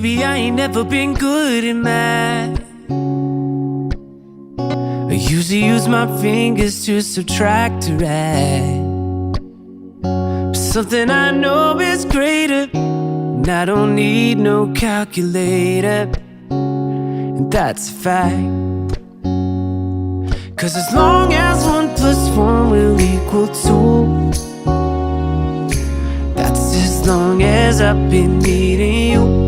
baby, I ain't never been good at math. I usually use my fingers to subtract or add. But something I know is greater, and I don't need no calculator, and that's a fact. 'Cause as long as 1 + 1 will equal 2, that's as long as I've been needing you.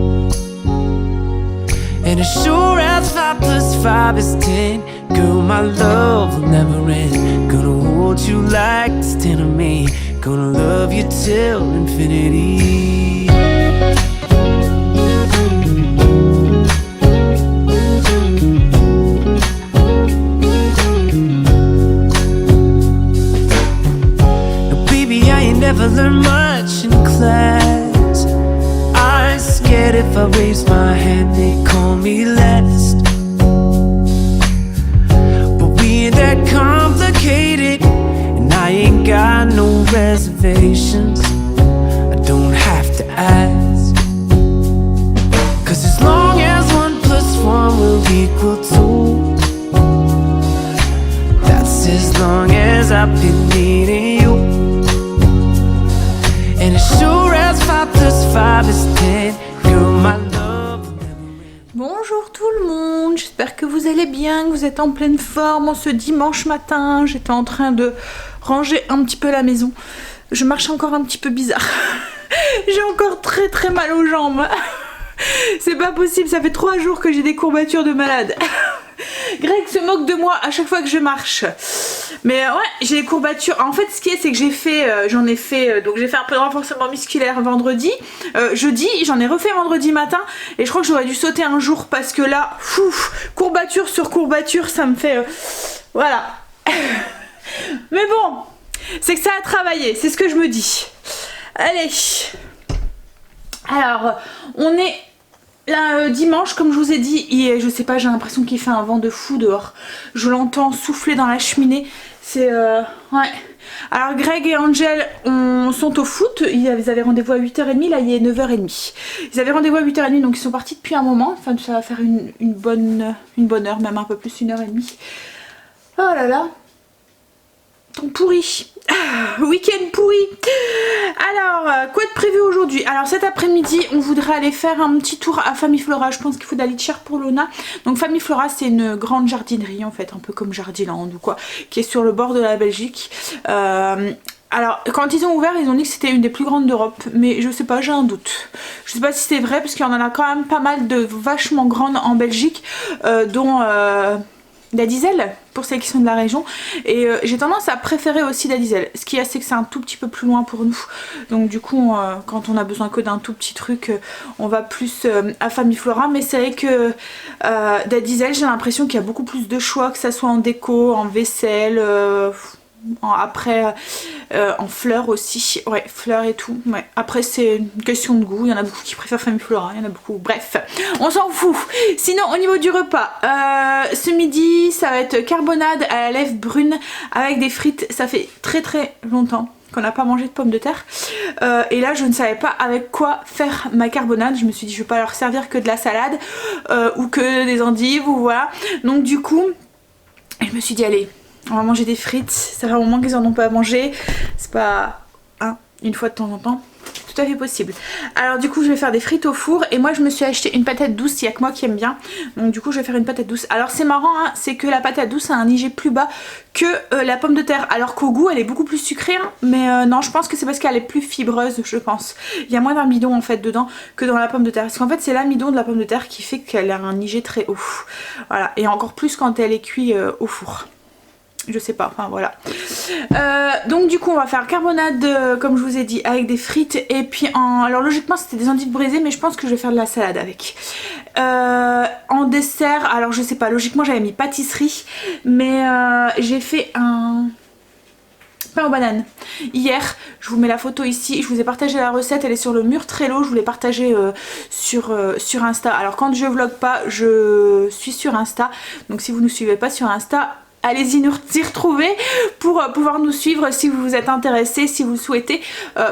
And as sure as 5 + 5 is 10, girl, my love will never end. Gonna hold you like there's 10 of me. Gonna love you till infinity. Now baby, I ain't never learned much in class. I'm scared if I raise my hand they call me last. But we ain't that complicated, and I ain't got no reservations. I don't have to ask. 'Cause as long as 1 + 1 will equal 2, that's as long as I've been needing you. And as sure as 5 + 5 is 10, girl, my love will never end. Bonjour tout le monde, j'espère que vous allez bien, que vous êtes en pleine forme en ce dimanche matin. J'étais en train de ranger un petit peu la maison. Je marche encore un petit peu bizarre. J'ai encore très très mal aux jambes. C'est pas possible, ça fait 3 jours que j'ai des courbatures de malade. Greg se moque de moi à chaque fois que je marche. Mais ouais, j'ai des courbatures. En fait, ce qui est, c'est que j'ai fait, donc j'ai fait un peu de renforcement musculaire vendredi, jeudi, j'en ai refait vendredi matin, et je crois que j'aurais dû sauter un jour parce que là, courbature sur courbature, ça me fait, voilà. Mais bon, c'est que ça a travaillé, c'est ce que je me dis. Allez. Alors, on est là dimanche, comme je vous ai dit, et je sais pas, j'ai l'impression qu'il fait un vent de fou dehors. Je l'entends souffler dans la cheminée. C'est ouais. Alors Greg et Angel sont au foot. Ils avaient rendez-vous à 8h30, là il est 9h30. Ils avaient rendez-vous à 8h30, donc ils sont partis depuis un moment. Enfin ça va faire une bonne heure, même un peu plus, 1h30. Oh là là. Ton pourri. Week-end pourri. Alors, quoi de prévu aujourd'hui? Alors cet après-midi, on voudrait aller faire un petit tour à Famiflora. Je pense qu'il faut d'aller cher pour Lona. Donc Famiflora, c'est une grande jardinerie en fait, un peu comme Jardiland ou quoi, qui est sur le bord de la Belgique. Alors quand ils ont ouvert, ils ont dit que c'était une des plus grandes d'Europe, mais je sais pas, j'ai un doute. Je sais pas si c'est vrai, parce qu'il y en a quand même pas mal de vachement grandes en Belgique, dont la Diesel, pour celles qui sont de la région, et j'ai tendance à préférer aussi la Diesel. Ce qui est, c'est que c'est un tout petit peu plus loin pour nous, donc du coup quand on a besoin que d'un tout petit truc, on va plus à Famiflora. Mais c'est vrai que la Diesel, j'ai l'impression qu'il y a beaucoup plus de choix, que ça soit en déco, en vaisselle, après en fleurs aussi, ouais, fleurs et tout, ouais. Après c'est une question de goût, il y en a beaucoup qui préfèrent Famiflora, il y en a beaucoup, bref, on s'en fout. Sinon au niveau du repas, ce midi ça va être carbonade à la lèvre brune avec des frites. Ça fait très très longtemps qu'on n'a pas mangé de pommes de terre, et là je ne savais pas avec quoi faire ma carbonade. Je me suis dit je vais pas leur servir que de la salade ou que des endives ou voilà, donc du coup je me suis dit allez, on va manger des frites. Ça fait un moment qu'ils en ont pas mangé. C'est pas une fois de temps en temps. Tout à fait possible. Alors du coup je vais faire des frites au four. Et moi je me suis acheté une patate douce. Il n'y a que moi qui aime bien. Donc du coup je vais faire une patate douce. Alors c'est marrant hein, c'est que la patate douce a un IG plus bas que la pomme de terre. Alors qu'au goût elle est beaucoup plus sucrée hein. Mais non, je pense que c'est parce qu'elle est plus fibreuse, je pense. Il y a moins d'amidon en fait dedans que dans la pomme de terre. Parce qu'en fait c'est l'amidon de la pomme de terre qui fait qu'elle a un IG très haut. Voilà. Et encore plus quand elle est cuite au four. Je sais pas, enfin voilà. Donc du coup on va faire carbonade comme je vous ai dit avec des frites. Et puis alors logiquement c'était des endives brisées, mais je pense que je vais faire de la salade avec. En dessert, alors je sais pas, logiquement j'avais mis pâtisserie, mais j'ai fait un pain aux bananes hier. Je vous mets la photo ici, je vous ai partagé la recette, elle est sur le mur Trello. Je vous l'ai partagée sur Insta. Alors quand je vlog pas, je suis sur Insta, donc si vous ne nous suivez pas sur Insta, allez-y nous y retrouver pour pouvoir nous suivre si vous vous êtes intéressés, si vous le souhaitez,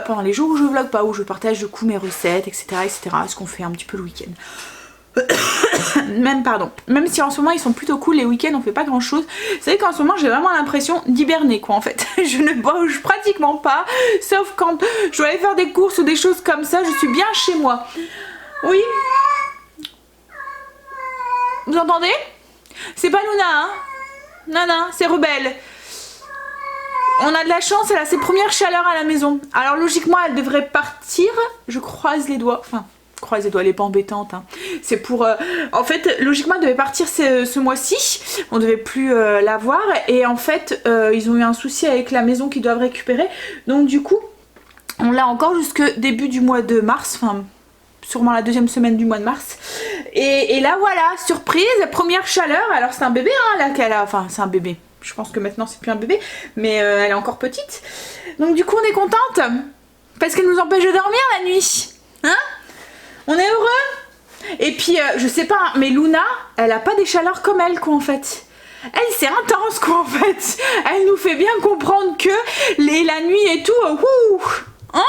pendant les jours où je vlog pas, où je partage du coup mes recettes, etc. ce qu'on fait un petit peu le week-end. Même si en ce moment ils sont plutôt cool, les week-ends on fait pas grand chose. Vous savez qu'en ce moment j'ai vraiment l'impression d'hiberner quoi en fait. Je ne bouge pratiquement pas, sauf quand je dois aller faire des courses ou des choses comme ça, je suis bien chez moi. Oui. Vous entendez? C'est pas Luna hein? Non, c'est Rebelle. On a de la chance, elle a ses premières chaleurs à la maison. Alors logiquement elle devrait partir, je croise les doigts, enfin croise les doigts, elle est pas embêtante hein. C'est pour en fait logiquement elle devait partir ce mois-ci, on devait plus la voir et en fait ils ont eu un souci avec la maison qu'ils doivent récupérer, donc du coup on l'a encore jusque début du mois de mars, enfin sûrement la deuxième semaine du mois de mars, et là voilà, surprise, première chaleur. Alors c'est un bébé hein, là qu'elle a, enfin c'est un bébé, je pense que maintenant c'est plus un bébé, mais elle est encore petite, donc du coup on est contente parce qu'elle nous empêche de dormir la nuit hein. On est heureux. Et puis je sais pas, mais Luna, elle a pas des chaleurs comme elle quoi en fait. Elle c'est intense quoi en fait. Elle nous fait bien comprendre que la nuit et tout, hein,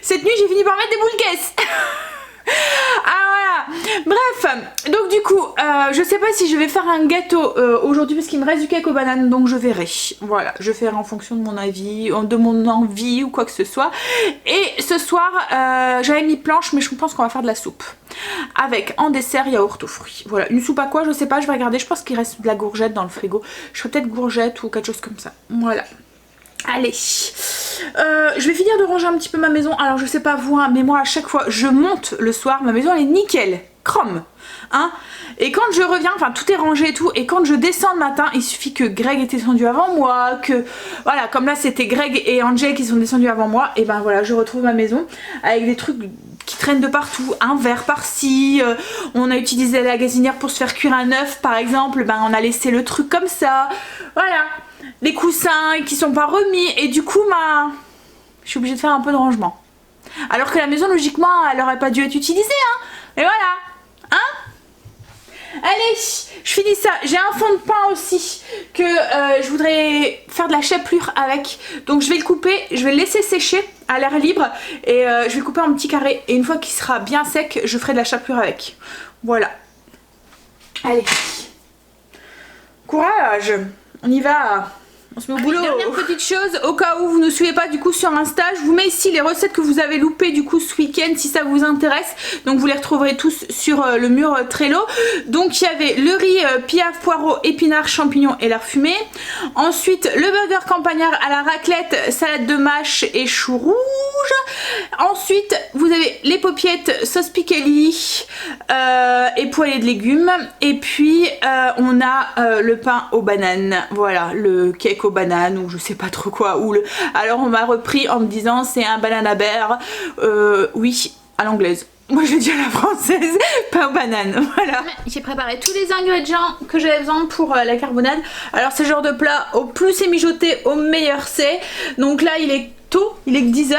cette nuit j'ai fini par mettre des boules caisses. Ah voilà, bref, donc du coup je sais pas si je vais faire un gâteau aujourd'hui parce qu'il me reste du cake aux bananes, donc je verrai, voilà, je ferai en fonction de mon avis, de mon envie ou quoi que ce soit. Et ce soir j'avais mis planche, mais je pense qu'on va faire de la soupe avec en dessert yaourt aux fruits. Voilà, une soupe à quoi je sais pas, je vais regarder, je pense qu'il reste de la courgette dans le frigo, je ferai peut-être courgette ou quelque chose comme ça, voilà. Allez, je vais finir de ranger un petit peu ma maison. Alors je sais pas vous hein, mais moi à chaque fois je monte le soir, ma maison elle est nickel, chrome hein. Et quand je reviens, enfin tout est rangé et tout, et quand je descends le matin, il suffit que Greg était descendu avant moi, que voilà, comme là c'était Greg et Angel qui sont descendus avant moi, et ben voilà, je retrouve ma maison avec des trucs qui traînent de partout, un verre par-ci, on a utilisé la gazinière pour se faire cuire un œuf par exemple, ben on a laissé le truc comme ça, voilà. Les coussins qui sont pas remis, et du coup je suis obligée de faire un peu de rangement. Alors que la maison logiquement elle aurait pas dû être utilisée hein. Et voilà hein. Allez, je finis ça. J'ai un fond de pain aussi que je voudrais faire de la chapelure avec. Donc je vais le couper, je vais le laisser sécher à l'air libre et je vais le couper en petits carrés. Et une fois qu'il sera bien sec, je ferai de la chapelure avec. Voilà. Allez. Courage. On y va. On se met au boulot. Dernière petite chose, au cas où vous ne suivez pas du coup sur Insta, je vous mets ici les recettes que vous avez loupées du coup ce week-end si ça vous intéresse. Donc vous les retrouverez tous sur le mur Trello. Donc il y avait le riz piaf, poireaux, épinards, champignons et lard fumé. Ensuite le burger campagnard à la raclette, salade de mâche et choux rouges. Ensuite vous avez les paupiettes sauce piccali et poêlée de légumes. Et puis on a le pain aux bananes. Voilà, le cake aux bananes ou je sais pas trop quoi. Alors on m'a repris en me disant c'est un banana bear. Oui, à l'anglaise. Moi je dis à la française, pain aux bananes, voilà. J'ai préparé tous les ingrédients que j'avais besoin pour la carbonade. Alors c'est le genre de plat, au plus c'est mijoté, au meilleur c'est. Donc là il est tôt, il est que 10 h.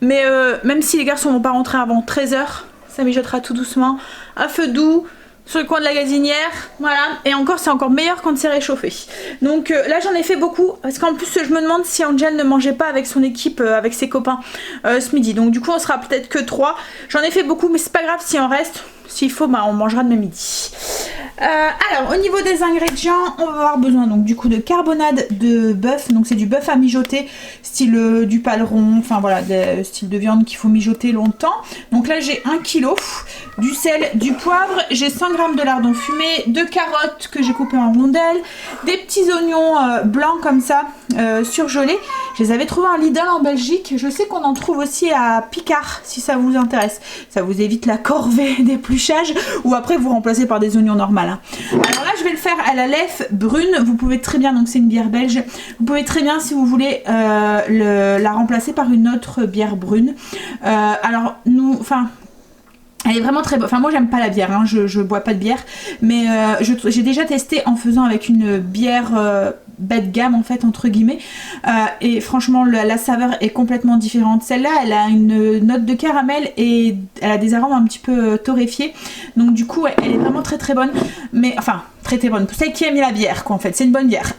Mais même si les garçons vont pas rentrer avant 13 h, ça mijotera tout doucement, à feu doux, sur le coin de la gazinière, voilà. Et encore c'est encore meilleur quand c'est réchauffé. Donc là j'en ai fait beaucoup parce qu'en plus je me demande si Angel ne mangeait pas avec son équipe, avec ses copains ce midi. Donc du coup on sera peut-être que 3. J'en ai fait beaucoup mais c'est pas grave si on reste. S'il faut bah, on mangera demain midi. Alors au niveau des ingrédients, on va avoir besoin donc du coup de carbonade de bœuf. Donc c'est du bœuf à mijoter, style du paleron, enfin voilà, style de viande qu'il faut mijoter longtemps. Donc là j'ai 1 kg, du sel, du poivre, j'ai 100 g de lardons fumés, 2 carottes que j'ai coupées en rondelles, des petits oignons blancs comme ça, surgelés. Je les avais trouvés en Lidl en Belgique. Je sais qu'on en trouve aussi à Picard si ça vous intéresse. Ça vous évite la corvée d'épluchage ou après vous remplacez par des oignons normaux. Hein. Alors là je vais le faire à la lèvre brune. Vous pouvez très bien, donc c'est une bière belge, vous pouvez très bien si vous voulez la remplacer par une autre bière brune. Alors nous, enfin... Elle est vraiment très bonne. Enfin moi j'aime pas la bière, hein. Je bois pas de bière. Mais j'ai déjà testé en faisant avec une bière bas de gamme en fait entre guillemets. Et franchement la saveur est complètement différente. Celle-là elle a une note de caramel et elle a des arômes un petit peu torréfiés. Donc du coup elle est vraiment très très bonne. Mais enfin très très bonne. Pour celle qui aime la bière quoi en fait. C'est une bonne bière.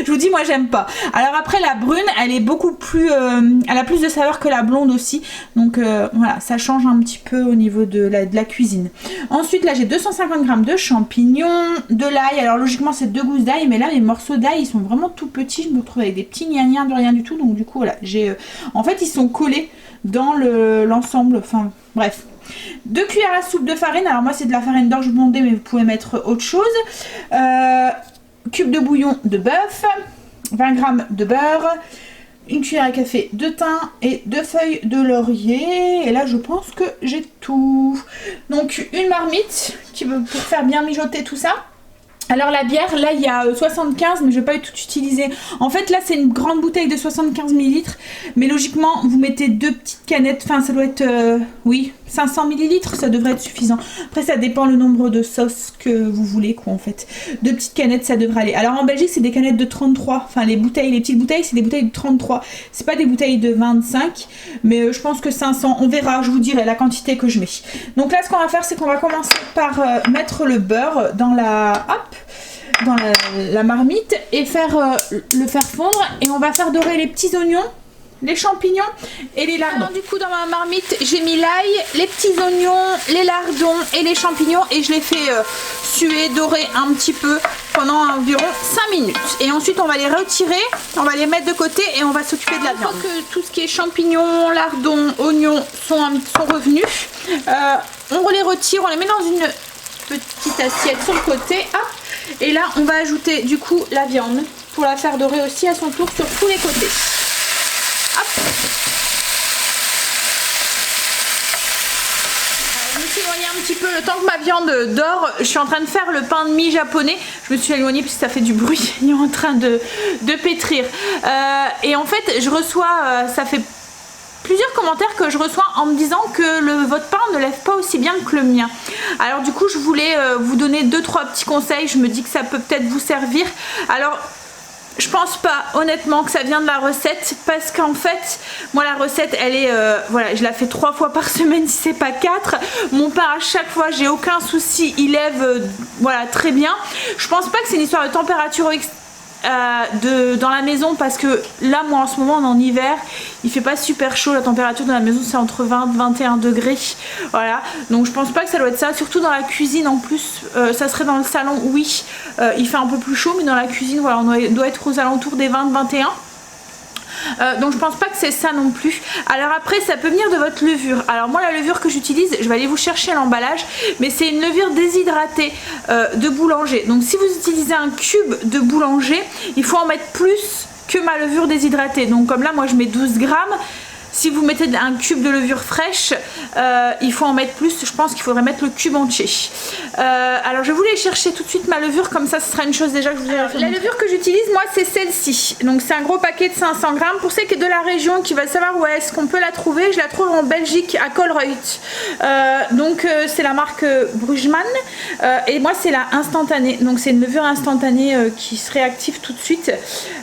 Je vous dis, moi j'aime pas. Alors après la brune, elle est beaucoup plus, elle a plus de saveur que la blonde aussi. Donc voilà, ça change un petit peu au niveau de la cuisine. Ensuite là j'ai 250 g de champignons, de l'ail. Alors logiquement c'est 2 gousses d'ail, mais là les morceaux d'ail ils sont vraiment tout petits. Je me retrouve avec des petits gnagnards de rien du tout. Donc du coup voilà, j'ai, en fait ils sont collés dans l'ensemble. Enfin bref. 2 cuillères à soupe de farine. Alors moi c'est de la farine d'orge blondée, mais vous pouvez mettre autre chose. Cube de bouillon de bœuf, 20 g de beurre, 1 cuillère à café de thym et 2 feuilles de laurier. Et là je pense que j'ai tout. Donc une marmite pour faire bien mijoter tout ça. Alors la bière, là il y a 75, mais je vais pas tout utiliser. En fait là c'est une grande bouteille de 75 ml, mais logiquement vous mettez 2 petites canettes, enfin ça doit être, oui, 500 ml, ça devrait être suffisant. Après ça dépend le nombre de sauces que vous voulez quoi en fait. 2 petites canettes ça devrait aller. Alors en Belgique c'est des canettes de 33, enfin les petites bouteilles c'est des bouteilles de 33. C'est pas des bouteilles de 25, mais je pense que 500, on verra, je vous dirai la quantité que je mets. Donc là ce qu'on va faire c'est qu'on va commencer par mettre le beurre dans dans la marmite et le faire fondre, et on va faire dorer les petits oignons, les champignons et les lardons. Alors, du coup dans ma marmite j'ai mis l'ail, les petits oignons, les lardons et les champignons, et je les fais suer, dorer un petit peu pendant environ 5 minutes. Et ensuite on va les retirer, on va les mettre de côté et on va s'occuper de la viande. Une fois que tout ce qui est champignons, lardons, oignons sont revenus, on les retire, on les met dans une petite assiette sur le côté. Hop. Et là on va ajouter du coup la viande pour la faire dorer aussi à son tour sur tous les côtés. Hop. Je me suis éloignée un petit peu le temps que ma viande dore. Je suis en train de faire le pain de mie japonais. Je me suis éloignée parce que ça fait du bruit. Il est en train de pétrir. Et en fait je reçois, ça fait plusieurs commentaires que je reçois en me disant que votre pain ne lève pas aussi bien que le mien. Alors du coup je voulais vous donner 2-3 petits conseils. Je me dis que ça peut peut-être vous servir. Alors je pense pas honnêtement que ça vient de la recette, parce qu'en fait moi la recette elle est voilà, je la fais 3 fois par semaine si c'est pas 4. Mon pain à chaque fois j'ai aucun souci, il lève voilà très bien. Je pense pas que c'est une histoire de température dans la maison, parce que là moi en ce moment on est en hiver, il fait pas super chaud, la température dans la maison c'est entre 20 et 21 degrés, voilà, donc je pense pas que ça doit être ça, surtout dans la cuisine en plus. Ça serait dans le salon, oui, il fait un peu plus chaud, mais dans la cuisine voilà, on doit être aux alentours des 20-21. Donc je pense pas que c'est ça non plus. Alors après ça peut venir de votre levure. Alors moi la levure que j'utilise, je vais aller vous chercher l'emballage, mais c'est une levure déshydratée de boulanger. Donc si vous utilisez un cube de boulanger, il faut en mettre plus que ma levure déshydratée. Donc comme là moi je mets 12 grammes. Si vous mettez un cube de levure fraîche, il faut en mettre plus. Je pense qu'il faudrait mettre le cube entier. Alors je voulais chercher tout de suite ma levure, comme ça ce sera une chose déjà que je vous ai fait. La levure que j'utilise moi c'est celle-ci. Donc c'est un gros paquet de 500 grammes. Pour ceux qui sont de la région qui veulent savoir où est-ce qu'on peut la trouver, je la trouve en Belgique à Colruyt. Donc c'est la marque Brugman. Et moi c'est la instantanée. Donc c'est une levure instantanée qui se réactive tout de suite.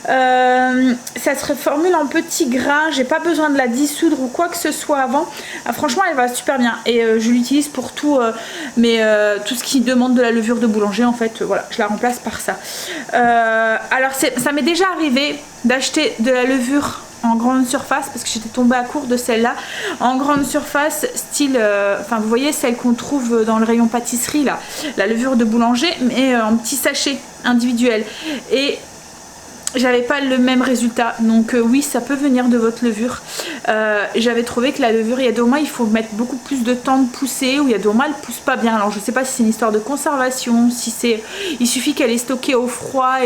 Ça se reformule en petits grains. J'ai pas besoin de la dissoudre ou quoi que ce soit avant. Franchement elle va super bien, et je l'utilise pour tout, tout ce qui demande de la levure de boulanger en fait, voilà, je la remplace par ça. Alors ça m'est déjà arrivé d'acheter de la levure en grande surface, parce que j'étais tombée à court de celle-là en grande surface, style enfin vous voyez celle qu'on trouve dans le rayon pâtisserie là, la levure de boulanger, mais en petit sachet individuel, et j'avais pas le même résultat. Donc oui, ça peut venir de votre levure. J'avais trouvé que la levure, il y a des moments il faut mettre beaucoup plus de temps de pousser, ou il y a des moments elle pousse pas bien. Alors je sais pas si c'est une histoire de conservation, si c'est, il suffit qu'elle est stockée au froid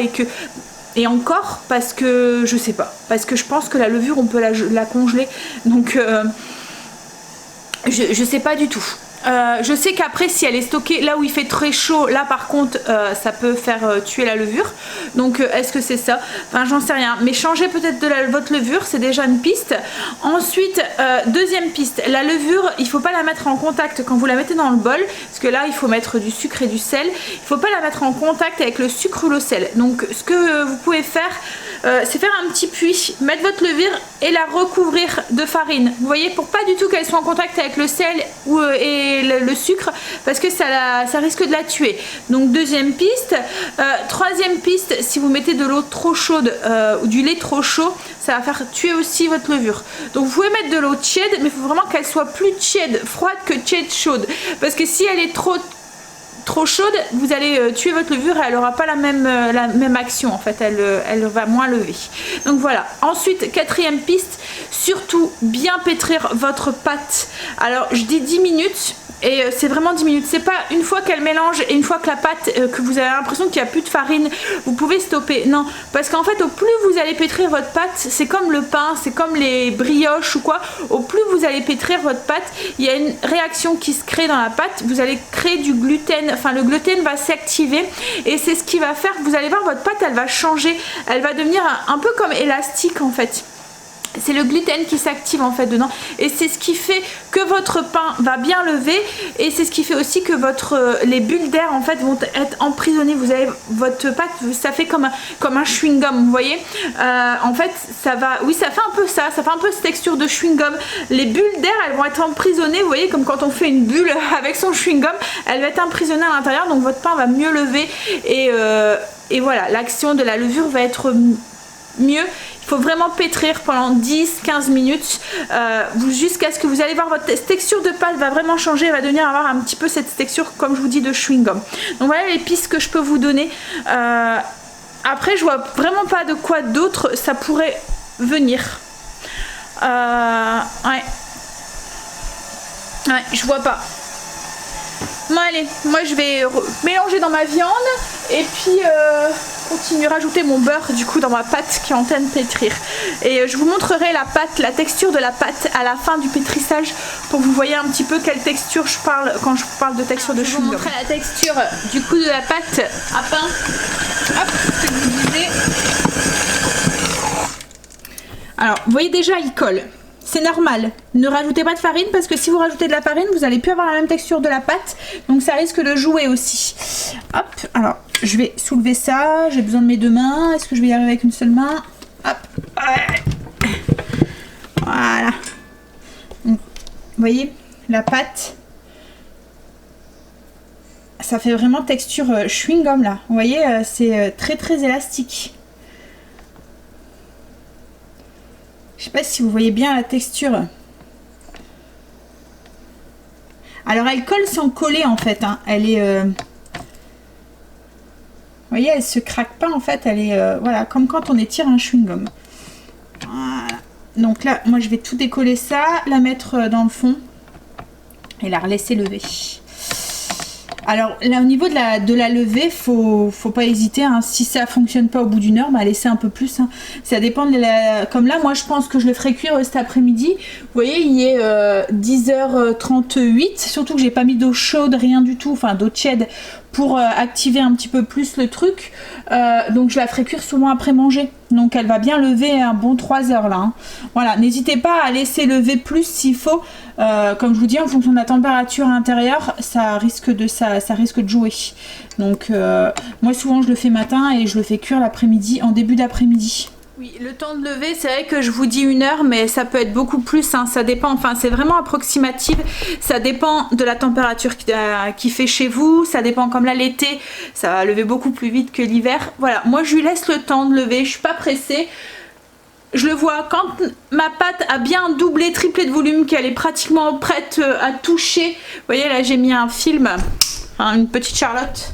et encore, parce que je sais pas, parce que je pense que la levure on peut la congeler, donc je sais pas du tout. Je sais qu'après si elle est stockée là où il fait très chaud, là par contre ça peut faire tuer la levure. Donc est-ce que c'est ça? Enfin j'en sais rien, mais changez peut-être votre levure, c'est déjà une piste. Ensuite deuxième piste, la levure il faut pas la mettre en contact quand vous la mettez dans le bol, parce que là il faut mettre du sucre et du sel. Il faut pas la mettre en contact avec le sucre ou le sel. Donc ce que vous pouvez faire, c'est faire un petit puits, mettre votre levure et la recouvrir de farine. Vous voyez, pour pas du tout qu'elle soit en contact avec le sel et le sucre, parce que ça risque de la tuer. Donc deuxième piste. Troisième piste, si vous mettez de l'eau trop chaude ou du lait trop chaud, ça va faire tuer aussi votre levure. Donc vous pouvez mettre de l'eau tiède, mais il faut vraiment qu'elle soit plus tiède, froide que tiède chaude. Parce que si elle est trop chaude, vous allez tuer votre levure et elle n'aura pas la même action en fait, elle va moins lever. Donc voilà. Ensuite, quatrième piste, surtout bien pétrir votre pâte. Alors je dis 10 minutes. Et c'est vraiment 10 minutes, c'est pas une fois qu'elle mélange et une fois que la pâte, que vous avez l'impression qu'il n'y a plus de farine, vous pouvez stopper. Non, parce qu'en fait au plus vous allez pétrir votre pâte, c'est comme le pain, c'est comme les brioches ou quoi, au plus vous allez pétrir votre pâte, il y a une réaction qui se crée dans la pâte, vous allez créer du gluten, enfin le gluten va s'activer et c'est ce qui va faire, vous allez voir votre pâte elle va changer, elle va devenir un peu comme élastique en fait. C'est le gluten qui s'active en fait dedans et c'est ce qui fait que votre pain va bien lever et c'est ce qui fait aussi que les bulles d'air en fait vont être emprisonnées. Vous avez votre pâte, ça fait comme un chewing-gum, vous voyez. En fait ça va, oui ça fait un peu ça fait un peu cette texture de chewing-gum. Les bulles d'air elles vont être emprisonnées, vous voyez, comme quand on fait une bulle avec son chewing-gum, elle va être emprisonnée à l'intérieur, donc votre pain va mieux lever et voilà, l'action de la levure va être mieux. Il faut vraiment pétrir pendant 10-15 minutes jusqu'à ce que vous allez voir votre texture de pâte va vraiment changer, elle va devenir avoir un petit peu cette texture comme je vous dis de chewing-gum. Donc voilà les pistes que je peux vous donner. Après je vois vraiment pas de quoi d'autre ça pourrait venir. Ouais, je vois pas. Bon allez, moi je vais mélanger dans ma viande et puis continuer à rajouter mon beurre du coup dans ma pâte qui est en train de pétrir. Et je vous montrerai la pâte, la texture de la pâte à la fin du pétrissage pour que vous voyez un petit peu quelle texture je parle quand je parle de texture de chewing-gum. Je vais vous montrer la texture du coup de la pâte à pain. Hop, ce que je vous disais. Alors, vous voyez déjà il colle. C'est normal, ne rajoutez pas de farine parce que si vous rajoutez de la farine, vous n'allez plus avoir la même texture de la pâte, donc ça risque de jouer aussi. Hop, alors je vais soulever ça, j'ai besoin de mes deux mains, est-ce que je vais y arriver avec une seule main? Hop, voilà. Donc, vous voyez, la pâte, ça fait vraiment texture chewing-gum là, vous voyez, c'est très très élastique. Je sais pas si vous voyez bien la texture. Alors elle colle sans coller en fait. Hein. Elle est... Vous voyez, elle se craque pas en fait. Elle est voilà, comme quand on étire un chewing-gum. Voilà. Donc là, moi je vais tout décoller ça, la mettre dans le fond et la laisser lever. Alors là au niveau de la levée, faut pas hésiter, hein. Si ça fonctionne pas au bout d'une heure, bah laissez un peu plus, hein. Ça dépend de comme là moi je pense que je le ferai cuire cet après-midi. Vous voyez il est 10h38, surtout que j'ai pas mis d'eau chaude, rien du tout, enfin d'eau tiède pour activer un petit peu plus le truc. Donc je la ferai cuire souvent après manger. Donc elle va bien lever un bon 3 heures là, hein. Voilà, n'hésitez pas à laisser lever plus s'il faut. Comme je vous dis, en fonction de la température intérieure, ça risque de jouer. Donc moi souvent je le fais matin et je le fais cuire l'après-midi, en début d'après-midi. Oui, le temps de lever, c'est vrai que je vous dis 1 heure, mais ça peut être beaucoup plus, hein, ça dépend, enfin c'est vraiment approximatif, ça dépend de la température qui fait chez vous, ça dépend comme là l'été, ça va lever beaucoup plus vite que l'hiver. Voilà, moi je lui laisse le temps de lever, je suis pas pressée. Je le vois quand ma pâte a bien doublé, triplé de volume, qu'elle est pratiquement prête à toucher. Vous voyez là j'ai mis un film, enfin, une petite Charlotte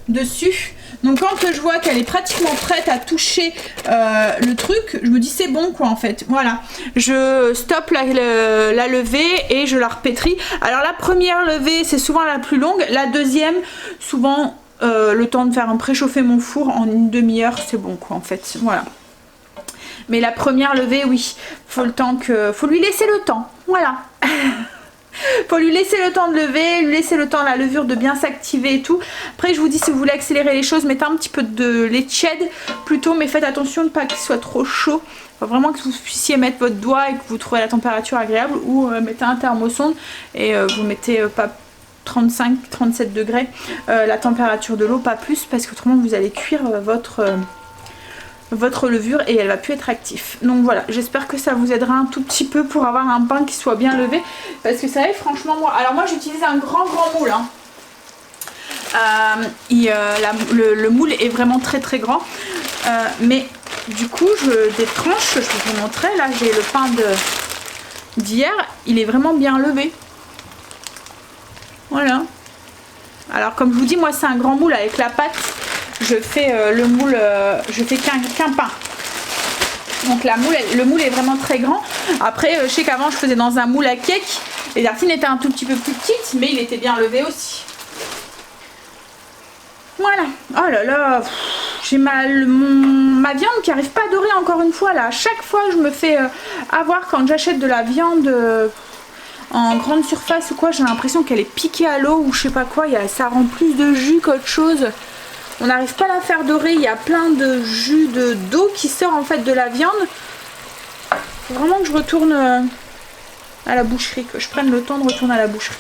dessus. Donc quand je vois qu'elle est pratiquement prête à toucher le truc, je me dis c'est bon quoi en fait. Voilà, je stoppe la levée et je la repétris. Alors la première levée c'est souvent la plus longue, la deuxième souvent le temps de faire préchauffer mon four en 1/2 heure c'est bon quoi en fait. Voilà. Mais la première levée oui, faut lui laisser le temps. Voilà. Faut lui laisser le temps de lever, lui laisser le temps à la levure de bien s'activer et tout. Après je vous dis si vous voulez accélérer les choses, mettez un petit peu de lait tiède plutôt, mais faites attention de ne pas qu'il soit trop chaud. Faut vraiment que vous puissiez mettre votre doigt et que vous trouvez la température agréable, ou mettez un thermosonde et vous mettez pas 35-37 degrés la température de l'eau, pas plus, parce qu'autrement vous allez cuire votre votre levure et elle va plus être active. Donc voilà, j'espère que ça vous aidera un tout petit peu pour avoir un pain qui soit bien levé. Parce que ça va, franchement, moi j'utilise un grand moule. Hein. Le moule est vraiment très grand. Mais du coup, des tranches, je vais vous montrer. Là, j'ai le pain d'hier. Il est vraiment bien levé. Voilà. Alors comme je vous dis, moi c'est un grand moule avec la pâte. Je fais le moule, je fais qu'un pain. Donc le moule est vraiment très grand. Après, je sais qu'avant je faisais dans un moule à cake. Les tartines étaient un tout petit peu plus petites, mais il était bien levé aussi. Voilà. Oh là là, j'ai ma viande qui arrive pas à dorer encore une fois là. À chaque fois je me fais avoir quand j'achète de la viande en grande surface ou quoi, j'ai l'impression qu'elle est piquée à l'eau ou je sais pas quoi. Ça rend plus de jus qu'autre chose. On n'arrive pas à la faire dorer, il y a plein de jus d'eau qui sort en fait de la viande. Faut vraiment que je retourne à la boucherie, que je prenne le temps de retourner à la boucherie.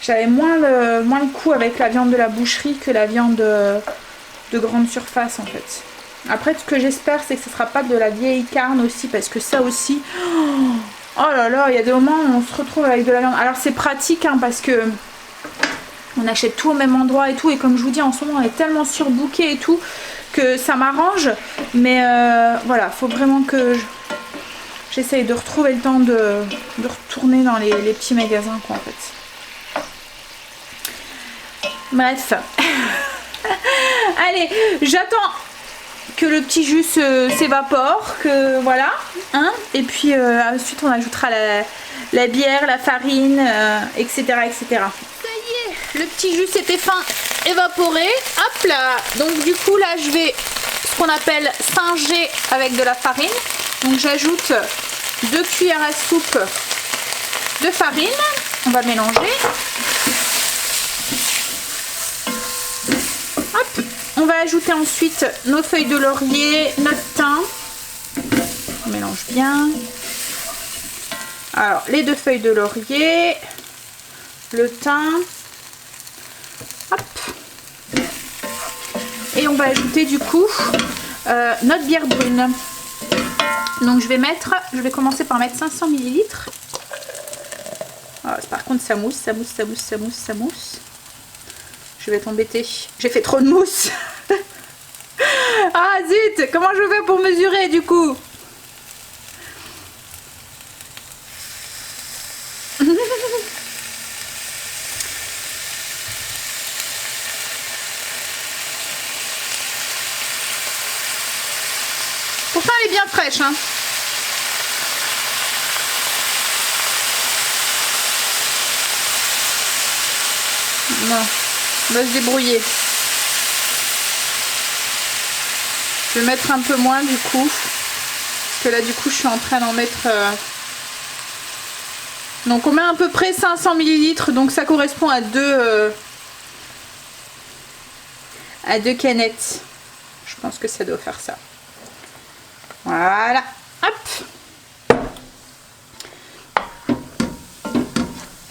J'avais moins le coup avec la viande de la boucherie que la viande de grande surface en fait. Après, ce que j'espère, c'est que ce sera pas de la vieille carne aussi, parce que ça aussi... Oh là là, il y a des moments où on se retrouve avec de la viande. Alors c'est pratique hein, parce que on achète tout au même endroit et tout. Et comme je vous dis, en ce moment, on est tellement surbooké et tout que ça m'arrange. Mais voilà, faut vraiment que j'essaye de retrouver le temps de retourner dans les petits magasins quoi en fait. Bref. Allez, j'attends que le petit jus s'évapore, que voilà, hein, et puis ensuite on ajoutera la bière, la farine, etc., etc. Ça y est, le petit jus s'était fin évaporé, hop là, donc du coup là je vais ce qu'on appelle singer avec de la farine, donc j'ajoute 2 cuillères à soupe de farine, on va mélanger. Hop. On va ajouter ensuite nos feuilles de laurier, notre thym. On mélange bien. Alors, les 2 feuilles de laurier, le thym. Hop. Et on va ajouter du coup notre bière brune. Donc je vais commencer par mettre 500 ml. Ah, par contre ça mousse. Je vais t'embêter. J'ai fait trop de mousse. Ah zut, comment je fais pour mesurer du coup? Pourtant elle est bien fraîche hein. Non. On va se débrouiller. Je vais mettre un peu moins du coup. Parce que là du coup je suis en train d'en mettre... Donc on met à peu près 500 ml. Donc ça correspond à 2 canettes. Je pense que ça doit faire ça. Voilà. Hop.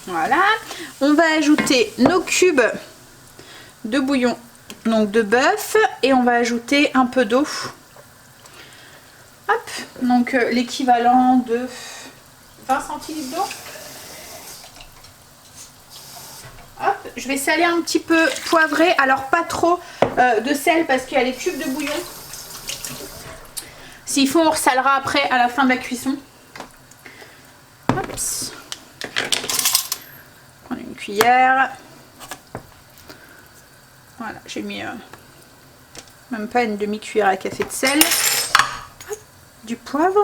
Voilà. On va ajouter nos cubes de bouillon, donc de bœuf, et on va ajouter un peu d'eau. Hop, donc l'équivalent de 20 centilitres d'eau. Hop, je vais saler un petit peu, poivrer, alors pas trop de sel parce qu'il y a les cubes de bouillon. S'il faut, on ressalera après à la fin de la cuisson. Hop. Prendre une cuillère. Voilà, j'ai mis même pas une demi-cuillère à café de sel. Hop, du poivre.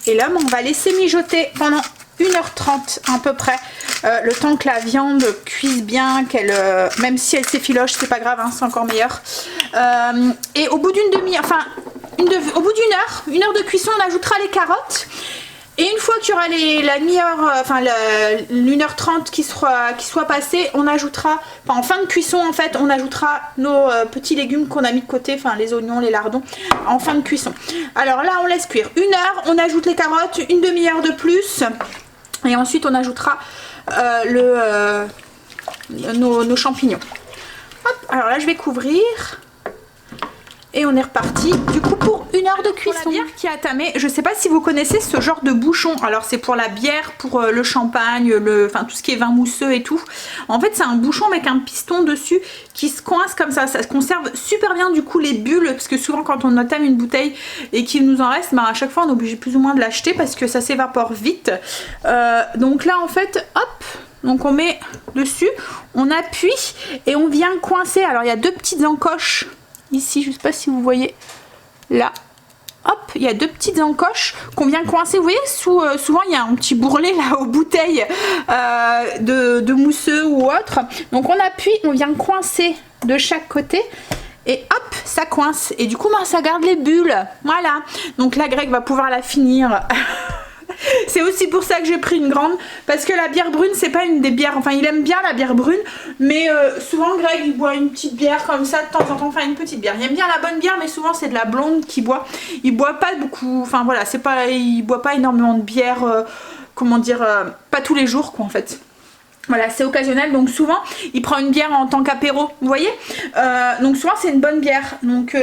Et là, on va laisser mijoter pendant 1h30 à peu près. Le temps que la viande cuise bien, qu'elle, même si elle s'effiloche, c'est pas grave, hein, c'est encore meilleur. Et au bout d'une demi-heure, enfin, au bout d'une heure de cuisson, on ajoutera les carottes. Et une fois qu'il y aura la demi-heure, enfin l'1h30 qui soit passée, on ajoutera, enfin en fin de cuisson en fait, on ajoutera nos petits légumes qu'on a mis de côté, enfin les oignons, les lardons, en fin de cuisson. Alors là, on laisse cuire 1 heure, on ajoute les carottes, une demi-heure de plus, et ensuite on ajoutera nos champignons. Hop, alors là, je vais couvrir. Et on est reparti du coup pour 1 heure de cuisson. Pour la bière qui a tamé, je sais pas si vous connaissez ce genre de bouchon. Alors c'est pour la bière, pour le champagne, enfin tout ce qui est vin mousseux et tout. En fait c'est un bouchon avec un piston dessus qui se coince comme ça. Ça se conserve super bien du coup les bulles, parce que souvent quand on entame une bouteille et qu'il nous en reste, bah, à chaque fois on est obligé plus ou moins de l'acheter parce que ça s'évapore vite. Donc là en fait, hop, donc on met dessus, on appuie et on vient coincer. Alors il y a 2 petites encoches ici, je sais pas si vous voyez, là, hop, il y a 2 petites encoches qu'on vient coincer. Vous voyez, souvent il y a un petit bourrelet là aux bouteilles de mousseux ou autre. Donc on appuie, on vient coincer de chaque côté. Et hop, ça coince. Et du coup, ben, ça garde les bulles. Voilà. Donc là, Greg va pouvoir la finir. C'est aussi pour ça que j'ai pris une grande, parce que la bière brune c'est pas une des bières, enfin il aime bien la bière brune, mais souvent Greg il boit une petite bière comme ça de temps en temps, enfin une petite bière, il aime bien la bonne bière mais souvent c'est de la blonde qu'il boit, il boit pas beaucoup, enfin voilà, c'est pas, il boit pas énormément de bière, comment dire, pas tous les jours quoi en fait. Voilà, c'est occasionnel, donc souvent il prend une bière en tant qu'apéro, vous voyez, donc souvent c'est une bonne bière, donc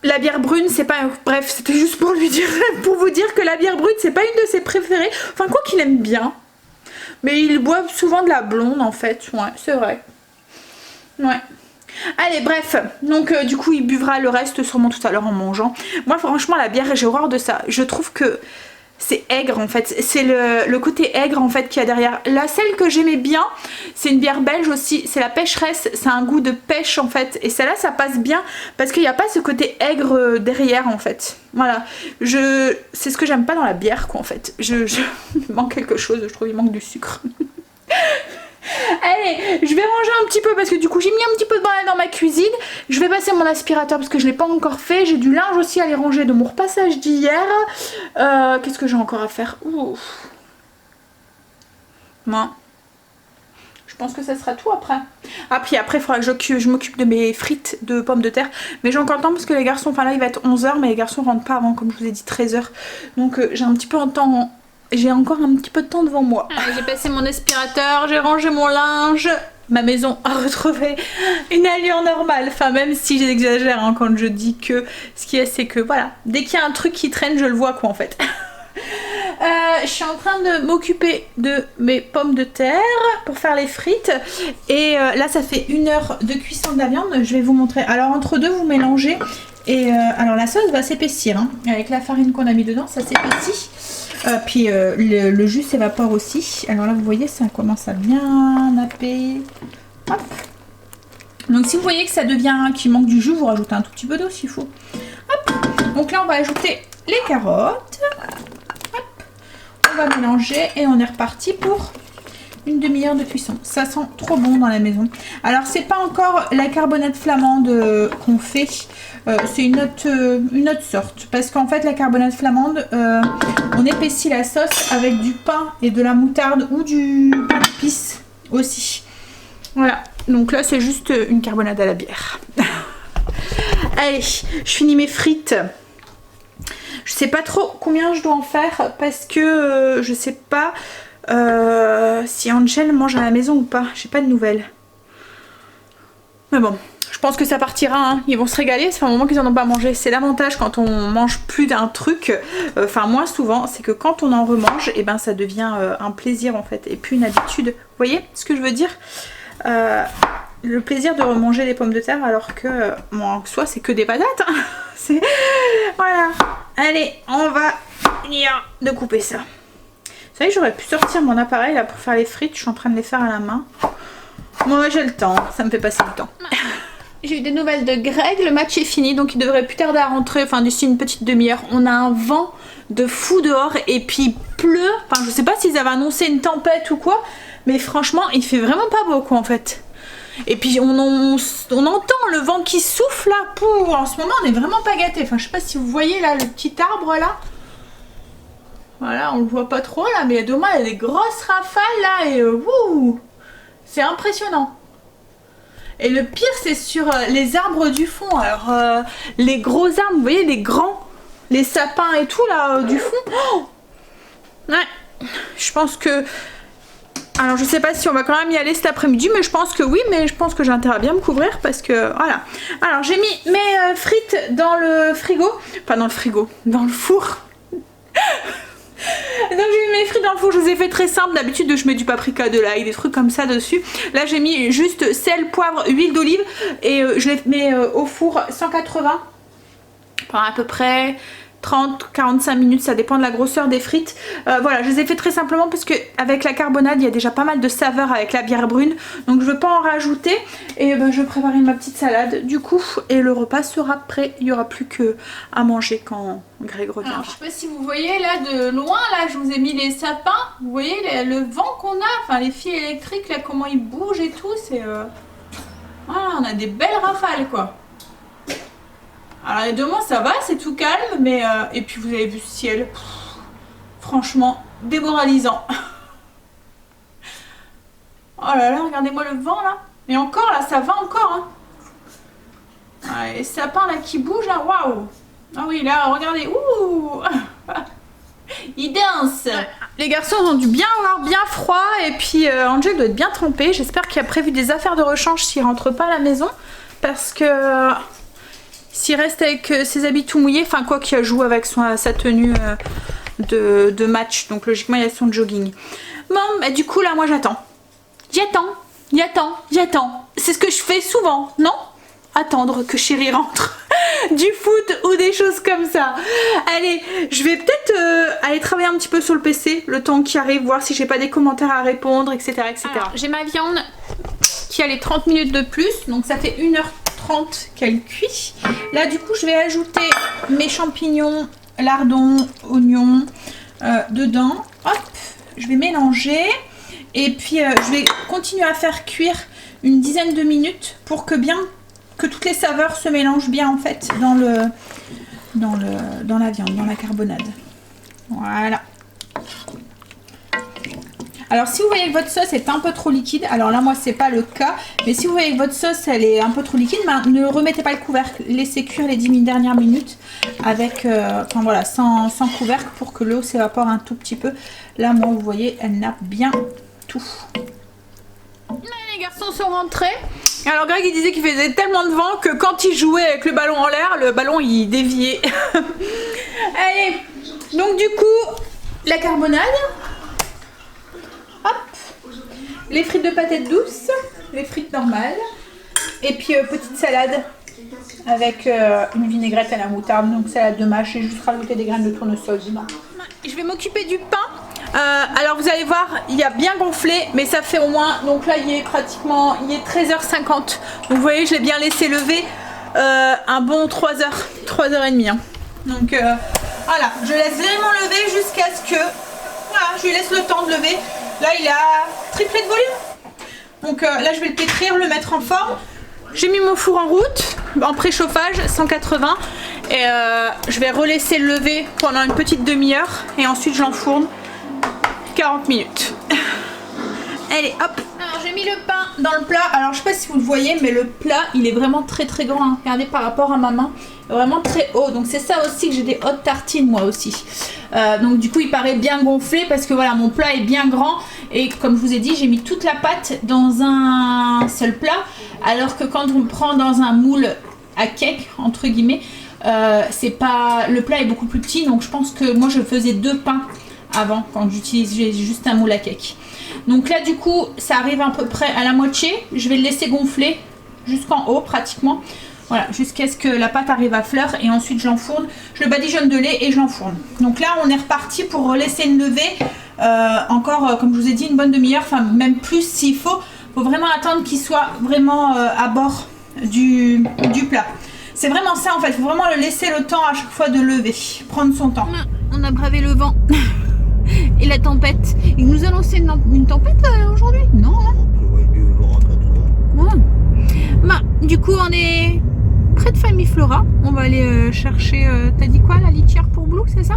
la bière brune, c'est pas... Bref, c'était juste pour lui dire, pour vous dire que la bière brune, c'est pas une de ses préférées. Enfin, quoi qu'il aime bien. Mais il boit souvent de la blonde, en fait. Ouais, c'est vrai. Ouais. Allez, bref. Donc, du coup, il buvra le reste sûrement tout à l'heure en mangeant. Moi, franchement, la bière, j'ai horreur de ça. Je trouve que c'est aigre, en fait. C'est le côté aigre, en fait, qu'il y a derrière. La celle que j'aimais bien, c'est une bière belge aussi. C'est la pêcheresse. C'est un goût de pêche, en fait. Et celle-là, ça passe bien parce qu'il n'y a pas ce côté aigre derrière, en fait. Voilà. C'est ce que j'aime pas dans la bière, quoi, en fait. Il manque quelque chose, je trouve. Il manque du sucre. Allez, je vais ranger un petit peu parce que du coup j'ai mis un petit peu de bordel dans ma cuisine. Je vais passer mon aspirateur parce que je l'ai pas encore fait. J'ai du linge aussi à aller ranger de mon repassage d'hier. Qu'est-ce que j'ai encore à faire? Ouf. Moi, je pense que ça sera tout après. Ah puis après il faudra que je m'occupe de mes frites de pommes de terre. Mais j'ai encore le temps parce que les garçons, enfin là il va être 11 h mais les garçons rentrent pas avant, comme je vous ai dit, 13 h. Donc j'ai un petit peu de temps. J'ai encore un petit peu de temps devant moi. J'ai passé mon aspirateur, j'ai rangé mon linge. Ma maison a retrouvé une allure normale. Enfin, même si j'exagère hein, quand je dis que ce qui est, c'est que voilà, dès qu'il y a un truc qui traîne, je le vois quoi en fait. Je suis en train de m'occuper de mes pommes de terre pour faire les frites. Et là, ça fait 1 heure de cuisson de la viande. Je vais vous montrer. Alors, entre deux, vous mélangez. Et alors, la sauce va s'épaissir. Hein. Avec la farine qu'on a mis dedans, ça s'épaissit. Puis le jus s'évapore aussi. Alors là vous voyez ça commence à bien napper. Hop. Donc si vous voyez que ça devient qu'il manque du jus, vous rajoutez un tout petit peu d'eau s'il faut. Hop. Donc là on va ajouter les carottes. Hop. On va mélanger et on est reparti pour une demi-heure de cuisson. Ça sent trop bon dans la maison. Alors c'est pas encore la carbonate flamande qu'on fait. C'est une autre sorte. Parce qu'en fait la carbonate flamande, on épaissit la sauce avec du pain et de la moutarde ou du pain d'épices aussi. Voilà. Donc là c'est juste une carbonade à la bière. Allez, je finis mes frites. Je sais pas trop combien je dois en faire parce que je sais pas si Angel mange à la maison ou pas. J'ai pas de nouvelles. Mais bon. Je pense que ça partira, hein. Ils vont se régaler, ça fait un moment qu'ils en ont pas mangé. C'est l'avantage quand on mange plus d'un truc, enfin moi souvent, c'est que quand on en remange, et ben ça devient un plaisir en fait, et plus une habitude. Vous voyez ce que je veux dire? Le plaisir de remanger les pommes de terre alors que, bon, en soi c'est que des patates. Hein. Voilà. Allez, on va finir de couper ça. Vous savez, j'aurais pu sortir mon appareil là pour faire les frites, je suis en train de les faire à la main. Moi j'ai le temps, ça me fait passer le temps. J'ai eu des nouvelles de Greg, le match est fini donc il devrait plus tarder à rentrer, enfin d'ici une petite demi-heure. On a un vent de fou dehors et puis il pleut, enfin je sais pas s'ils avaient annoncé une tempête ou quoi, mais franchement il fait vraiment pas beau quoi en fait. Et puis on entend le vent qui souffle là, pour en ce moment on est vraiment pas gâtés, enfin je sais pas si vous voyez là le petit arbre là. Voilà, on le voit pas trop là, mais demain il y a des grosses rafales là et wouh, c'est impressionnant. Et le pire c'est sur les arbres du fond. Alors les gros arbres, vous voyez les grands, les sapins et tout là du fond. Oh ouais, je pense que Alors je sais pas si on va quand même y aller cet après-midi, mais je pense que oui, mais je pense que j'ai intérêt à bien me couvrir parce que voilà. Alors j'ai mis mes frites dans le frigo, pas dans le frigo, dans le four. Donc j'ai mis mes frites dans le four, je les ai fait très simple. D'habitude je mets du paprika, de l'ail, des trucs comme ça dessus. Là j'ai mis juste sel, poivre, huile d'olive et je les mets au four 180 pendant à peu près 30-45 minutes, ça dépend de la grosseur des frites. Voilà, je les ai fait très simplement parce que avec la carbonade il y a déjà pas mal de saveurs avec la bière brune, donc je veux pas en rajouter. Et je vais préparer ma petite salade du coup et le repas sera prêt. Il y aura plus que à manger quand Greg revient. Alors, je sais pas si vous voyez là de loin, là je vous ai mis les sapins. Vous voyez le vent qu'on a, enfin les fils électriques là, comment ils bougent et tout. C'est voilà, on a des belles rafales quoi. Alors les 2 mois ça va, c'est tout calme, mais et puis vous avez vu ce ciel, pff, franchement démoralisant. Oh là là, regardez-moi le vent là. Et encore là, ça va encore. Hein. Ah, les sapins là qui bougent là, waouh. Ah oui là, regardez, ouh. Ils dansent. Les garçons ont dû bien avoir bien froid et puis Angel doit être bien trempé. J'espère qu'il a prévu des affaires de rechange s'il rentre pas à la maison parce que s'il reste avec ses habits tout mouillés, enfin quoi qu'il joue avec sa tenue de match, donc logiquement il y a son jogging. Bon, bah du coup là moi j'attends. J'attends. C'est ce que je fais souvent, non? Attendre que chérie rentre du foot ou des choses comme ça. Allez, je vais peut-être aller travailler un petit peu sur le PC, le temps qui arrive, voir si j'ai pas des commentaires à répondre, etc. J'ai ma viande qui a les 30 minutes de plus, donc ça fait 1h30 qu'elle cuit. Là du coup je vais ajouter mes champignons, lardons, oignons dedans. Hop, je vais mélanger et puis je vais continuer à faire cuire une dizaine de minutes pour que toutes les saveurs se mélangent bien en fait dans la viande, dans la carbonade. Voilà. Alors si vous voyez que votre sauce est un peu trop liquide, alors là moi c'est pas le cas, mais si vous voyez que votre sauce elle est un peu trop liquide, ben, ne remettez pas le couvercle, laissez cuire les 10 dernières minutes avec, enfin voilà, sans couvercle pour que l'eau s'évapore un tout petit peu. Là moi vous voyez elle nappe bien tout. Les garçons sont rentrés. Alors Greg il disait qu'il faisait tellement de vent que quand il jouait avec le ballon en l'air, le ballon il déviait. Allez, donc du coup la carbonade. Hop, les frites de patates douces, les frites normales, et puis petite salade avec une vinaigrette à la moutarde, donc salade de mâche, et juste rajouter des graines de tournesol dedans. Je vais m'occuper du pain. Alors vous allez voir, il a bien gonflé, mais ça fait au moins, donc là il est 13h50, donc vous voyez je l'ai bien laissé lever un bon 3h, 3h30. Hein. Donc voilà, je laisse vraiment lever jusqu'à ce que, voilà, je lui laisse le temps de lever. Là il a triplé de volume. Donc là je vais le pétrir, le mettre en forme. J'ai mis mon four en route, en préchauffage, 180. Et je vais relaisser le lever pendant une petite demi-heure. Et ensuite je l'enfourne 40 minutes. Allez hop. Alors j'ai mis le pain dans le plat. Alors je sais pas si vous le voyez, mais le plat il est vraiment très grand. Hein. Regardez par rapport à ma main. Vraiment très haut. Donc c'est ça aussi que j'ai des hautes tartines moi aussi. Donc du coup il paraît bien gonflé parce que voilà mon plat est bien grand. Et comme je vous ai dit j'ai mis toute la pâte dans un seul plat. Alors que quand on prend dans un moule à cake entre guillemets, c'est pas, le plat est beaucoup plus petit. Donc je pense que moi je faisais 2 pains avant quand j'utilisais juste un moule à cake. Donc là du coup ça arrive à peu près à la moitié. Je vais le laisser gonfler jusqu'en haut pratiquement. Voilà, jusqu'à ce que la pâte arrive à fleur et ensuite je l'enfourne. Je le badigeonne de lait et je l'enfourne. Donc là on est reparti pour laisser lever encore comme je vous ai dit une bonne demi-heure, enfin même plus s'il faut. Faut vraiment attendre qu'il soit vraiment à bord du plat. C'est vraiment ça en fait, il faut vraiment le laisser le temps à chaque fois de lever, prendre son temps. On a bravé le vent et la tempête. Il nous a lancé une tempête aujourd'hui? Non hein. Ouais. Bah, du coup on est près de Famille Flora. On va aller chercher, t'as dit quoi, la litière pour Blue, c'est ça?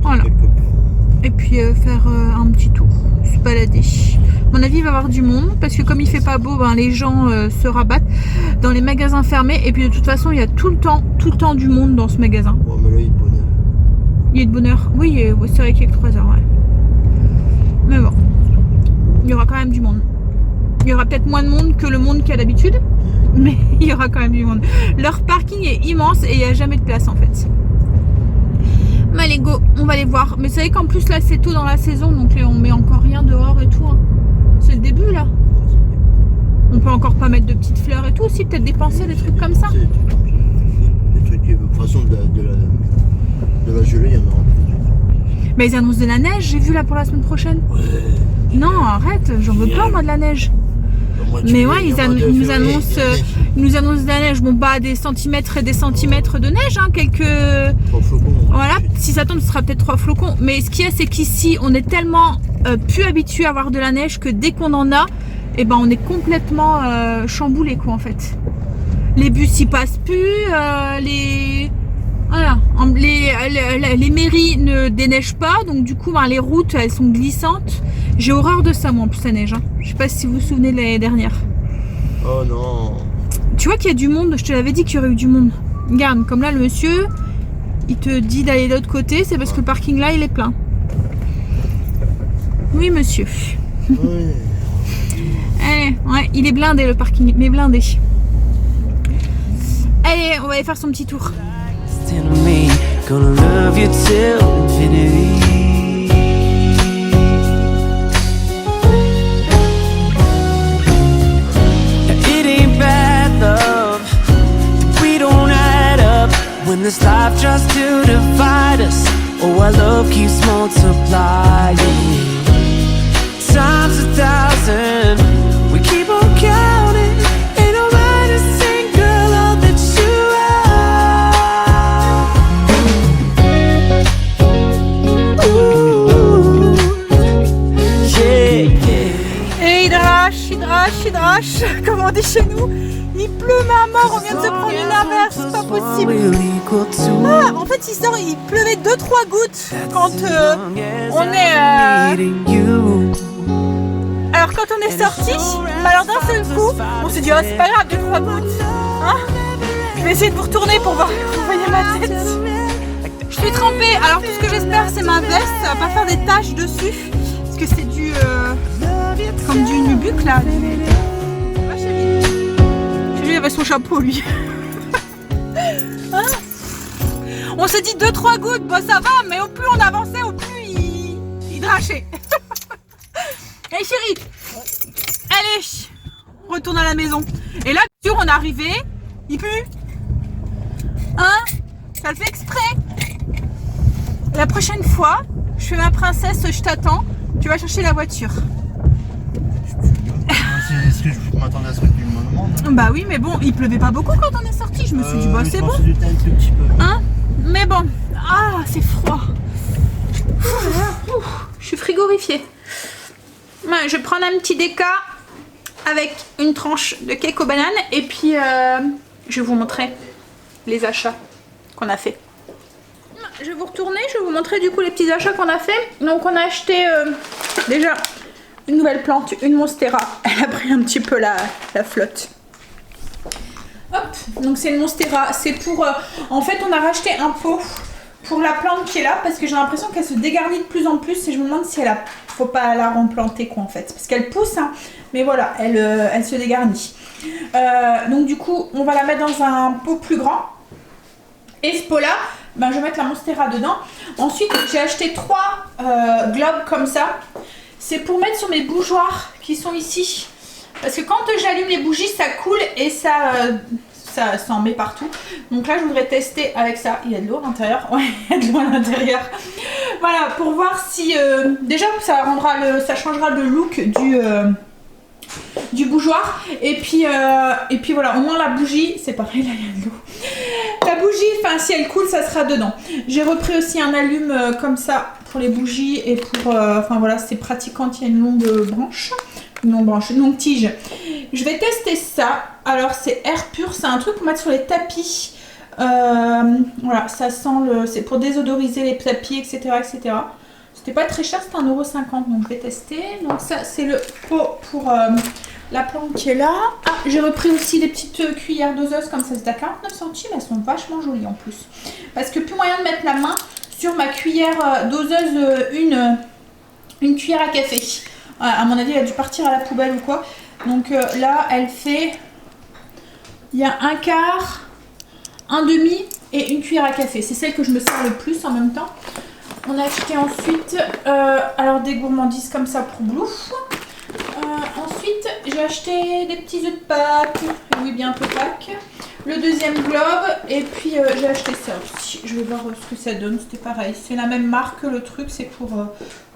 Voilà. Et puis faire un petit tour, se balader. À mon avis il va y avoir du monde parce que comme il fait pas beau, ben, les gens se rabattent dans les magasins fermés. Et puis de toute façon il y a tout le temps du monde dans ce magasin. Ouais, mais là il est de bonne heure. Il est de bonne heure. Oui, c'est vrai qu'il est que 3h, ouais. Mais bon. il y aura quand même du monde. Il y aura peut-être moins de monde que le monde qu'il y a d'habitude, mais il y aura quand même du monde. Leur parking est immense et il n'y a jamais de place en fait. Mais allez go, on va les voir. Mais vous savez qu'en plus là c'est tôt dans la saison, donc on met encore rien dehors et tout. Hein. C'est le début là. On peut encore pas mettre de petites fleurs et tout aussi, peut-être dépenser des trucs comme ça. Des trucs, de toute façon de la gelée, il y en aura plus. Mais ils annoncent de la neige, j'ai vu là pour la semaine prochaine. Ouais. Non, arrête, j'en veux pas moi de la neige. Mais ouais, ils nous annoncent de la neige. Bon, pas des centimètres et des centimètres de neige, hein, quelques. 3 flocons. Voilà, si ça tombe, ce sera peut-être 3 flocons. Mais ce qu'il y a, c'est qu'ici, on est tellement plus habitué à avoir de la neige que dès qu'on en a, eh ben, on est complètement chamboulé, quoi, en fait. Les bus y passent plus, voilà, les mairies ne déneigent pas, donc du coup, ben, les routes, elles sont glissantes. J'ai horreur de ça, moi, en plus, la neige. Hein. Je sais pas si vous vous souvenez de l'année dernière. Oh non. Tu vois qu'il y a du monde, je te l'avais dit qu'il y aurait eu du monde. Regarde, comme là, le monsieur, il te dit d'aller de l'autre côté, c'est parce que le parking là, il est plein. Oui, monsieur. Ouais. Allez, ouais, il est blindé le parking, mais blindé. Allez, on va aller faire son petit tour. Stand on me, gonna love you till infinity. It ain't bad love, we don't add up when this life tries to divide us. Oh, our love keeps multiplying times 1,000. We keep on counting. Ain't nobody single all that you are. Ooh, yeah, yeah. Et il drache, comme on dit chez nous. Il pleut à mort, on vient de se prendre une averse, c'est pas possible. Ah, en fait, il pleuvait 2-3 gouttes quand on est... Alors quand on est sorti, alors d'un seul coup, on s'est dit oh c'est pas grave, 2-3 gouttes. Hein, je vais essayer de vous retourner pour voir, vous voyez ma tête. Je suis trempée, alors tout ce que j'espère c'est ma veste, ça va pas faire des taches dessus. Parce que c'est du... comme du nubuck là. Ouais, chérie, il avait son chapeau lui. Hein, on s'est dit 2-3 gouttes, bon ça va, mais au plus on avançait, au plus il drachait. Allez chérie, allez, on retourne à la maison. Et là, sûr, on est arrivé, il pue. Hein? Ça le fait exprès. La prochaine fois, je fais ma princesse, je t'attends. Tu vas chercher la voiture. Est-ce que je m'attendais à ce que tu me demandes? Bah oui, mais bon, il pleuvait pas beaucoup quand on est sorti. Je me suis dit, bah c'est bon. Du un tout petit peu. Hein? Mais bon, ah, c'est froid. Je suis frigorifiée. Ouais, je vais prendre un petit déca avec une tranche de cake aux bananes et puis je vais vous montrer les achats qu'on a fait. Je vais vous retourner, je vais vous montrer du coup les petits achats qu'on a fait. Donc on a acheté déjà une nouvelle plante, une monstera. Elle a pris un petit peu la flotte. Hop, donc c'est une monstera. C'est pour... en fait on a racheté un pot pour la plante qui est là parce que j'ai l'impression qu'elle se dégarnit de plus en plus et je me demande si faut pas la replanter quoi en fait parce qu'elle pousse hein, mais voilà elle se dégarnit. Donc du coup on va la mettre dans un pot plus grand et ce pot là ben, je vais mettre la monstera dedans. Ensuite j'ai acheté 3 globes comme ça, c'est pour mettre sur mes bougeoirs qui sont ici parce que quand j'allume les bougies ça coule et ça s'en met partout. Donc là je voudrais tester avec ça. Il y a de l'eau à l'intérieur. Ouais, il y a de l'eau à l'intérieur. Voilà, pour voir si déjà ça changera le look du bougeoir. Et puis voilà, au moins la bougie, c'est pareil, là il y a de l'eau. La bougie, enfin si elle coule, ça sera dedans. J'ai repris aussi un allume comme ça pour les bougies et pour enfin voilà, c'est pratique quand il y a une longue branche. Une longue tige. Je vais tester ça. Alors c'est air pur, c'est un truc pour mettre sur les tapis. Voilà, ça sent c'est pour désodoriser les tapis, etc. etc. C'était pas très cher, c'était 1,50 €, donc je vais tester. Donc ça c'est le pot pour la plante qui est là. Ah, j'ai repris aussi des petites cuillères doseuses comme ça, c'est à 49 centimes, elles sont vachement jolies en plus. Parce que plus moyen de mettre la main sur ma cuillère doseuse, une cuillère à café. À mon avis, elle a dû partir à la poubelle ou quoi. Donc là, elle fait... Il y a un quart, un demi et une cuillère à café. C'est celle que je me sers le plus en même temps. On a acheté ensuite alors des gourmandises comme ça pour Blouf. Ensuite, j'ai acheté des petits œufs de Pâques. Oui, bien un peu Pâques. Le deuxième globe. Et puis, j'ai acheté ça aussi. Je vais voir ce que ça donne. C'était pareil. C'est la même marque. Le truc, c'est pour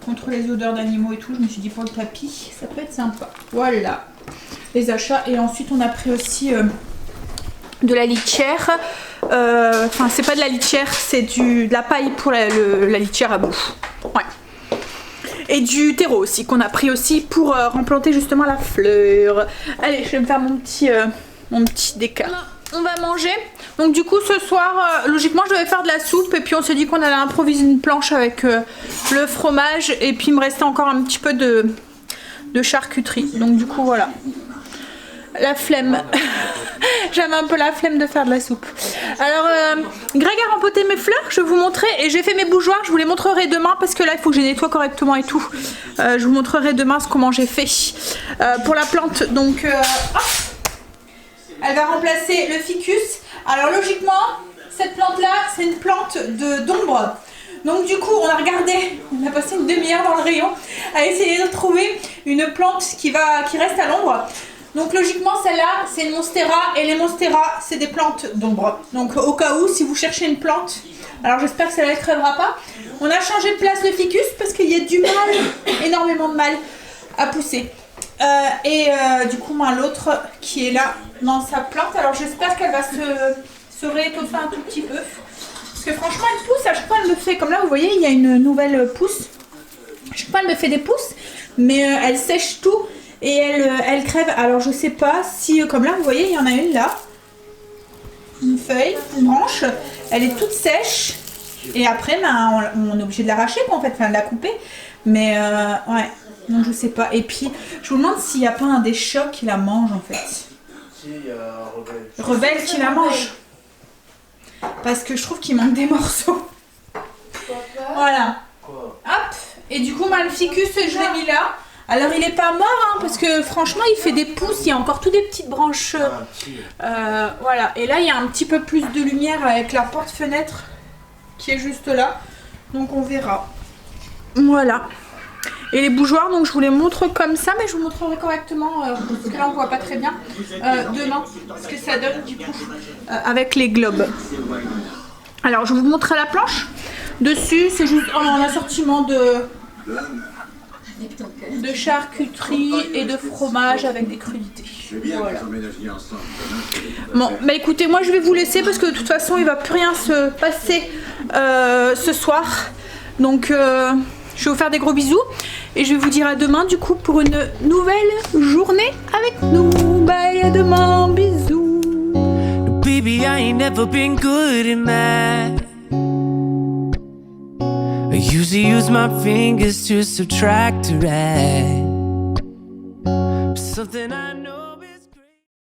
contre les odeurs d'animaux et tout. Je me suis dit pour le tapis, ça peut être sympa. Voilà. Les achats. Et ensuite, on a pris aussi de la litière. Enfin, c'est pas de la litière. C'est de la paille pour la litière à bouffe. Ouais. Et du terreau aussi, qu'on a pris aussi pour remplanter justement la fleur. Allez, je vais me faire mon petit déca. On va manger. Donc du coup, ce soir, logiquement, je devais faire de la soupe. Et puis on s'est dit qu'on allait improviser une planche avec le fromage. Et puis il me restait encore un petit peu de charcuterie. Donc du coup, voilà. La flemme. J'avais un peu la flemme de faire de la soupe. Alors, Greg a rempoté mes fleurs, je vais vous montrer. Et j'ai fait mes bougeoirs, je vous les montrerai demain. Parce que là, il faut que je les nettoie correctement et tout. Je vous montrerai demain comment j'ai fait pour la plante. Donc, hop. Elle va remplacer le ficus. Alors, logiquement, cette plante-là, c'est une plante d'ombre. Donc du coup, on a regardé, on a passé une demi-heure dans le rayon à essayer de trouver une plante qui reste à l'ombre. Donc logiquement, celle-là, c'est une monstera et les monsteras, c'est des plantes d'ombre. Donc au cas où, si vous cherchez une plante, alors j'espère que celle-là ne crèvera pas. On a changé de place le ficus parce qu'il y a du mal, énormément de mal à pousser. Du coup, l'autre qui est là dans sa plante, alors j'espère qu'elle va se réétoffer un tout petit peu. Parce que franchement, elle pousse, à chaque fois elle me fait, comme là vous voyez, il y a une nouvelle pousse. À chaque fois elle me fait des pousses, mais elle sèche tout. Et elle crève. Alors je sais pas si, comme là vous voyez, il y en a une là. Une feuille, une branche. Elle est toute sèche. Et après, on est obligé de l'arracher quoi en fait, enfin de la couper. Mais ouais, donc je sais pas. Et puis, je vous demande s'il n'y a pas un des chats qui la mange en fait. Si, il y a Rebelle. Rebelle qui la mange. Parce que je trouve qu'il manque des morceaux. Voilà. Quoi? Hop. Et du coup, le ficus, je l'ai mis là. Alors il est pas mort hein, parce que franchement il fait des pousses, il y a encore toutes des petites branches. Voilà, et là il y a un petit peu plus de lumière avec la porte-fenêtre qui est juste là. Donc on verra. Voilà. Et les bougeoirs, donc je vous les montre comme ça, mais je vous montrerai correctement, parce que là on voit pas très bien, demain, ce que ça donne du coup, avec les globes. Alors je vous montrerai la planche. Dessus c'est juste un assortiment de charcuterie et de fromage avec des crudités. Voilà. Bon, bah écoutez, moi je vais vous laisser parce que de toute façon il va plus rien se passer ce soir. Donc je vais vous faire des gros bisous et je vais vous dire à demain du coup pour une nouvelle journée avec nous. Bye, à demain, bisous. Baby, I ain't never been good at math. I usually use my fingers to subtract or add. Something I know.